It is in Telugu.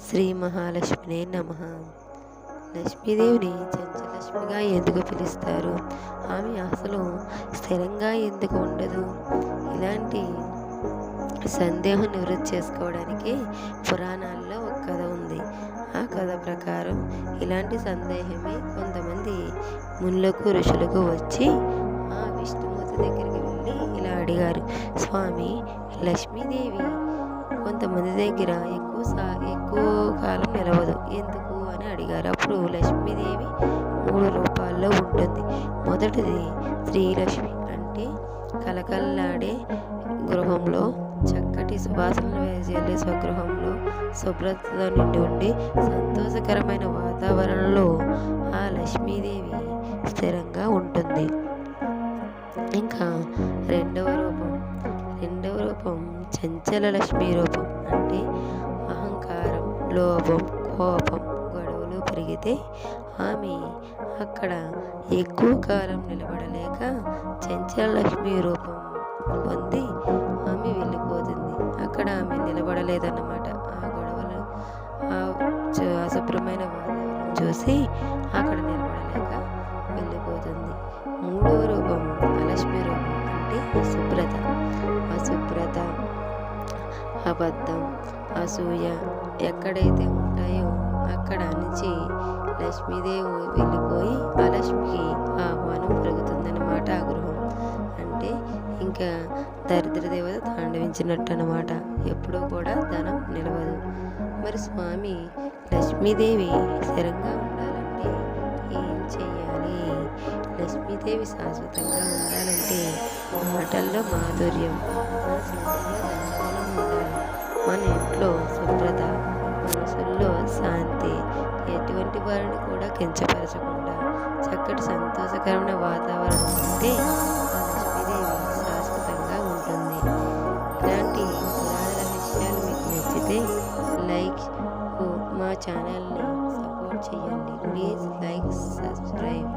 శ్రీ మహాలక్ష్మినే నమః. లక్ష్మీదేవిని చంచలక్ష్మిగా ఎందుకు పిలుస్తారు? ఆమె అసలు స్థిరంగా ఎందుకు ఉండదు? ఇలాంటి సందేహం నివృత్తి చేసుకోవడానికి పురాణాల్లో ఒక కథ ఉంది. ఆ కథ ప్రకారం ఇలాంటి సందేహమే కొంతమంది మునులకు ఋషులకు వచ్చి ఆ విష్ణుమూర్తి దగ్గరికి వెళ్ళి ఇలా అడిగారు, స్వామి, లక్ష్మీదేవి కొంతమంది దగ్గర ఎక్కువ కాలం నిలవదు ఎందుకు అని అడిగారు. అప్పుడు లక్ష్మీదేవి 3 రూపాల్లో ఉంటుంది. మొదటిది శ్రీలక్ష్మి, అంటే కలకల్లాడే గృహంలో, చక్కటి సువాసనలు వెదజల్లే స్వగృహంలో, శుభ్రతతో నిండి ఉండి సంతోషకరమైన వాతావరణంలో ఆ లక్ష్మీదేవి స్థిరంగా ఉంటుంది. ఇంకా రెండవ రూపం చంచల లక్ష్మీ రూపం, అంటే అహంకారం, లోభం, కోపం, గొడవలు పెరిగితే ఆమె అక్కడ ఎక్కువ కాలం నిలబడలేక చంచల లక్ష్మీ రూపం పొంది ఆమె వెళ్ళిపోతుంది. అక్కడ ఆమె నిలబడలేదన్నమాట. ఆ గొడవలు, అశుభ్రమైన వాతావరణం చూసి అక్కడ నిలబడలేక వెళ్ళిపోతుంది. మూడవ రూపం అలక్ష్మి రూపం, అంటే అశుభ్రత, అబద్ధం, అసూయ ఎక్కడైతే ఉంటాయో అక్కడ నుంచి లక్ష్మీదేవి వెళ్ళిపోయి అలక్ష్మికి ఆహ్వానం పెరుగుతుందన్నమాట. ఆ గృహం అంటే ఇంకా దరిద్ర దేవత తాండవించినట్టు అనమాట. ఎప్పుడూ కూడా ధనం నిలవదు. మరి స్వామి, లక్ష్మీదేవి స్థిరంగా ఉండాలంటే ఏం చెయ్యాలి? లక్ష్మీదేవి శాశ్వతంగా ఉండాలంటే మాటల్లో మాధుర్యం, మన ఇంట్లో శుభ్రత, మనసుల్లో శాంతి, ఎటువంటి వారిని కూడా కించపరచకుండా చక్కటి సంతోషకరమైన వాతావరణం ఉంటే ఆ లక్ష్మీదేవి శాశ్వతంగా ఉంటుంది. ఇలాంటి పురాణ విషయాలు మీకు నచ్చితే మా ఛానల్ని సపోర్ట్ చేయండి. Please like, subscribe.